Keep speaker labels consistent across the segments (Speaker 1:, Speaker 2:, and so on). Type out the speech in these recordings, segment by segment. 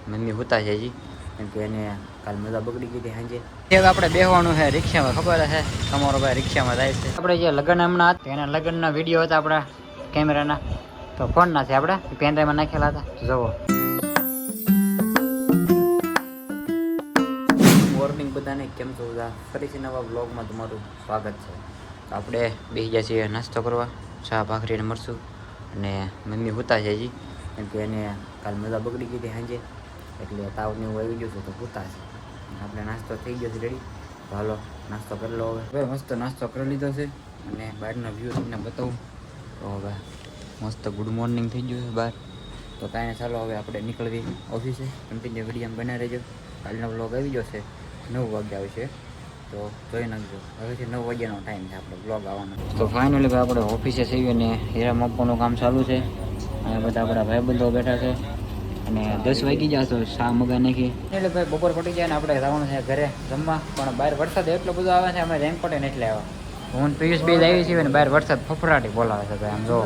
Speaker 1: Mummy હોતા છે હજી, કેમ કે એને કાલ મજા બગડી ગઈ હતી સાંજે. એક આપણે બેહવાનું છે રિક્ષામાં, ખબર છે તમારો ભાઈ રિક્ષામાં જાય છે. આપણે જે લગ્ન હમણાં હતા એના લગ્નના વિડીયો હતા આપણા કેમેરાના, તો ફોન ના છે આપણે પેનડ્રાઈવમાં નાખેલા હતા. જુઓ મોર્નિંગ બધાને, કેમ છો બધા? ફરીથી નવા બ્લોગમાં તમારું સ્વાગત છે. આપણે બેસી ગયા છીએ નાસ્તો કરવા, ચા ભાખરીને મરશું. અને મમ્મી હોતા છે હજી, કેમ કે એને કાલ મજા બગડી ગઈ હતી સાંજે, એટલે તાવને એવું આવી ગયું છે તો હોતા છે. આપણે નાસ્તો થઈ ગયો છે રેડી, તો હાલો નાસ્તો કરી લો. હવે મસ્ત નાસ્તો કરી લીધો છે અને બહારના વ્યૂ તમને બતાવું તો હવે મસ્ત ગુડ મોર્નિંગ થઈ ગયું છે બહાર. તો કાંઈ ચાલો હવે આપણે નીકળવી ઓફિસે. કન્ટિન્યુ વિડીયો બનાવી રહેજો. કાલનો બ્લોગ આવી જશે, 9 વાગે આવશે, તો જોઈ નાખજો. હવેથી 9 વાગ્યાનો ટાઈમ છે આપણે બ્લોગ આવવાનો. તો ફાઇનલી ભાઈ આપણે ઓફિસે જઈએ અને હીરા માપવાનું કામ ચાલુ છે. અને બધા આપણા ભાઈબંધો બેઠા છે અને 10 વાગી જાય તો શા મગા નાખી. એટલે ભાઈ બપોર પટી જાય ને આપણે જવાનું છે ઘરે જમવા. પણ બહાર વરસાદ એટલો બધો આવે છે, અમે રેનકોટ એટલે આવ્યા. હું પિયુષ બે આવી છીએ ને બહાર વરસાદ ફફડાટી બોલાવે છે ભાઈ. આમ જો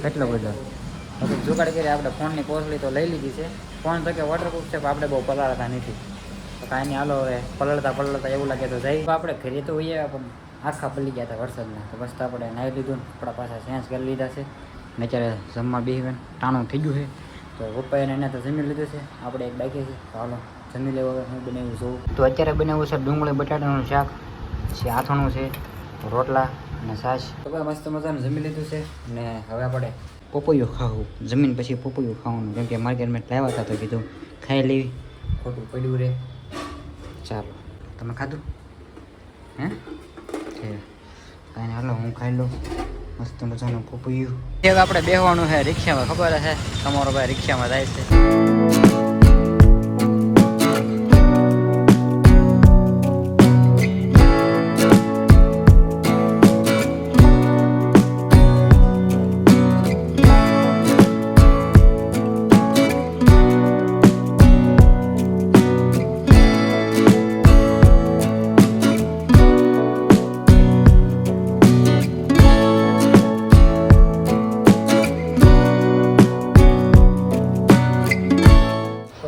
Speaker 1: કેટલો બધો જુગાડ કરી. આપણે ફોનની કોસલી તો લઈ લીધી છે. ફોન તો કે વોટરપ્રૂફ છે, પણ આપણે બહુ પલાળતા નથી. તો કાંઈ નહીં, હાલો હવે પલળતા એવું લાગે તો જઈ. આપણે ઘરે તો હોઈએ પણ આખા પલી ગયા હતા વરસાદના. તો બસ આપણે નાહી લીધું, કપડા પાછા ચેન્જ કરી લીધા છે ને અત્યારે જમવા બેસીને ટાણું થઈ ગયું છે. તો પપ્પાએ એને તો જમી લીધું છે, આપણે એક બાકી છે. તો હાલો જમી લેવું. હવે હું બનાવ્યું જોઉં તો અત્યારે બનાવ્યું છે ડુંગળી બટાટાનું શાક છે, આથણું છે, રોટલા અને છાશ. તો ભાઈ મસ્ત મજાનું જમી લીધું છે ને હવે આપણે પપૈયું ખાવું. જમીન પછી પપૈયું ખાવાનું, કેમ કે માર્કેટમાં લાવ્યા હતા તો કીધું ખાઈ લેવી, ખોટું પડ્યું રે. ચાલો તમે ખાધું હે? કાંઈ હાલો હું ખાઈ લઉં મસ્ત મજાનું પપૈયું. એક આપણે બેહવાનું છે રિક્ષામાં, ખબર છે તમારો ભાઈ રિક્ષામાં જાય છે.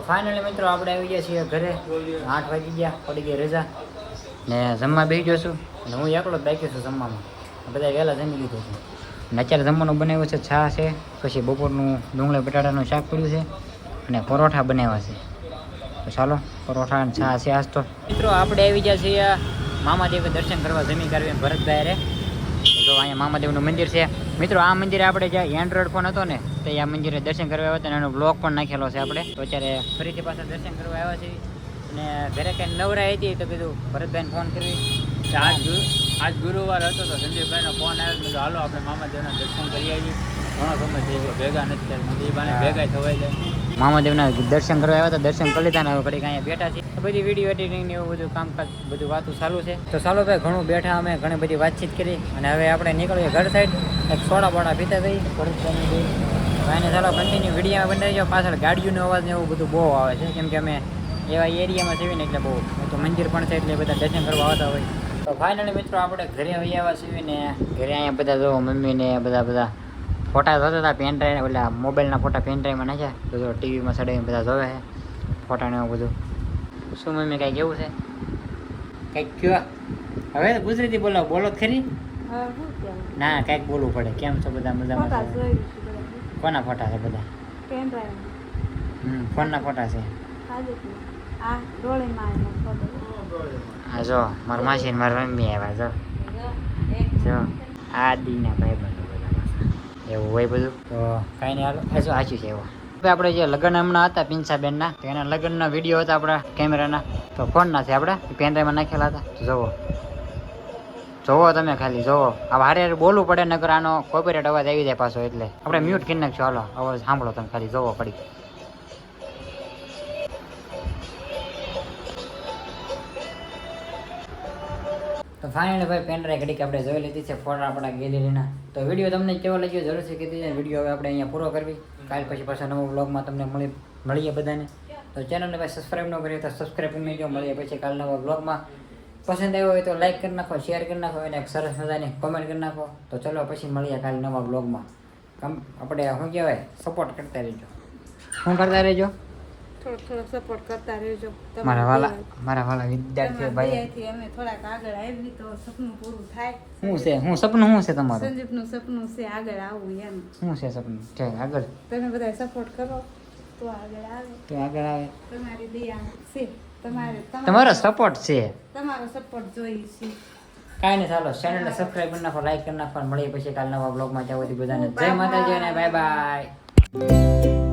Speaker 1: ફાઇનલી મિત્રો આપણે આવી ગયા છીએ ઘરે. 8 વાગી ગયા, પડી ગઈ રજા ને જમવા બેસી ગયો છું. અને હું એકલો જ બાકી છું જમવામાં. બધા વહેલા જમી લીધું છે અને અત્યારે જમવાનું બનાવ્યું છે. છા છે, પછી બપોરનું ડુંગળી બટાટાનું શાક પડ્યું છે અને પરોઠા બનાવ્યા છે. તો ચાલો પરોઠા અને છા છે આજ તો. મિત્રો આપણે આવી ગયા છીએ મામાદેવ દર્શન કરવા, જમી કરવી ભરતભાઈ રે. તો અહીંયા મામાદેવનું મંદિર છે મિત્રો. આ મંદિરે આપણે જ્યાં એન્ડ્રોઈડ ફોન હતો ને તો આ મંદિરે દર્શન કરવા આવ્યા હતા અને એનો બ્લોગ પણ નાખેલો છે આપણે. તો અત્યારે ફરીથી પાછા દર્શન કરવા આવ્યા છીએ અને ઘરે કંઈ નવરાઈ હતી તો કીધું ભરતભાઈને ફોન કરવી. આજ ગુરુવાર હતો તો સંજયભાઈનો ફોન આવ્યો, કીધું હાલો આપણે મામાદેવના દર્શન કરી આવીએ. ઘણો સમય થઈ ગયો, ભેગા નથી થયા, ભેગા થવાય જાય. મામાદેવના દર્શન કરવા આવ્યા હતા, દર્શન કરી લીધા ને હવે ઘડીક અહીંયા બેઠા છીએ. બધી વિડીયો એડિટિંગ ને એવું બધું કામકાજ બધું વાતું ચાલુ છે. તો ચાલો ભાઈ ઘણું બેઠા, અમે ઘણી બધી વાતચીત કરી અને હવે આપણે નીકળીએ ઘર સાઈડ. એક સોડા બોડા પીતા થઈ એને ચાલો કન્ટિન્યુ વિડીયોમાં બનાવી જાઓ. પાછળ ગાડીઓનો અવાજ ને એવું બધું બહુ આવે છે, કેમ કે અમે એવા એરિયામાં છીએ ને એટલે બહુ તો મંદિર પણ છે એટલે બધા દર્શન કરવા આવતા હોય. તો ફાઇનલી મિત્રો આપણે ઘરે આવી આવ્યા છીએ ને ઘરે અહીંયા બધા જો મમ્મીને બધા ફોટા જોતા હતા. પેન ડ્રાઈવ ઓલા મોબાઈલના ફોટા પેન ડ્રાઈવમાં નાખ્યા તો જો ટીવીમાં ચડાવીને બધા જોવે છે ફોટાને એવું બધું. શું મમ્મી કાંઈ કેવું છે? કંઈક કયો હવે ગુજરાતી બોલો ખરી? ના કંઈક બોલવું પડે. કેમ છો બધા? મજામાં? કોના ફોટા છે બધા? ફોનના ફોટા છે. હા જો મારા માસી ને મારા મમ્મી આવ્યા જો આદિના ભાઈ બંધુ બધા એવું હોય બધું. તો કાંઈ નહીં હાલો હજુ સાચું છે એવું. આપણે જે લગ્ન હમણાં હતા પિન્સાબેનના, તો એના લગ્નના વિડીયો હતા આપણા કેમેરાના, તો ફોનના છે આપણે પેનડ્રાઈવમાં નાખેલા હતા. જોવો તમે ખાલી જોવો. હવે હારે બોલવું પડે નકર આનો કોપીરાઈટ અવાજ આવી જાય પાછો, એટલે આપણે મ્યુટ કરી નાખશું. હાલો અવાજ સાંભળો તમે ખાલી જોવો પડી. તો ફાઇનલી ભાઈ પેનડ્રાઈવ ઘડીક આપણે જોઈ લીધી છે ફોટા આપણા ગેલેરીના. તો વિડીયો તમને કેવો લાગ્યો જરૂરથી કીધી છે. વિડીયો હવે આપણે અહીંયા પૂરો કરવી. કાલ પછી પાછા નવા બ્લોગમાં તમને મળીએ બધાને. તો ચેનલને ભાઈ સબસ્ક્રાઈબ ન કરીએ તો સબસ્ક્રાઈબ કરી નાખજો. મળીએ પછી કાલ નવા બ્લોગમાં. પસંદ આવ્યો હોય તો લાઈક કરી નાખો, શેર કરી નાખો અને એક સરસ મજાની કોમેન્ટ કરી નાખો. તો ચલો પછી મળીએ કાલ નવા બ્લોગમાં. આપણે શું કહેવાય સપોર્ટ કરતા રહેજો. શું કરતા રહેજો?
Speaker 2: થોડો સપોર્ટ કરતા રહેજો.
Speaker 1: મારા વાલા વિદ્યાર્થી ભાઈ
Speaker 2: ભાઈથી અમે થોડાક આગળ આવી તો સપનું પૂરું થાય.
Speaker 1: સપનું શું છે તમારું?
Speaker 2: સંદીપનું સપનું છે આગળ આવવું એમ.
Speaker 1: શું છે સપનું? છે આગળ
Speaker 2: તમે બધા સપોર્ટ કરો તો આગળ આવે. તમારી દયા છે.
Speaker 1: તમારો સપોર્ટ છે.
Speaker 2: તમારો સપોર્ટ જોઈએ છે.
Speaker 1: કાંઈ નહીં, ચાલો ચેનલને સબસ્ક્રાઈબ કરી નાખો, લાઈક કરી નાખો. મળીએ પછી કાલ નવા બ્લોગમાં. ત્યાં સુધી બધાને જય માતાજી અને બાય બાય.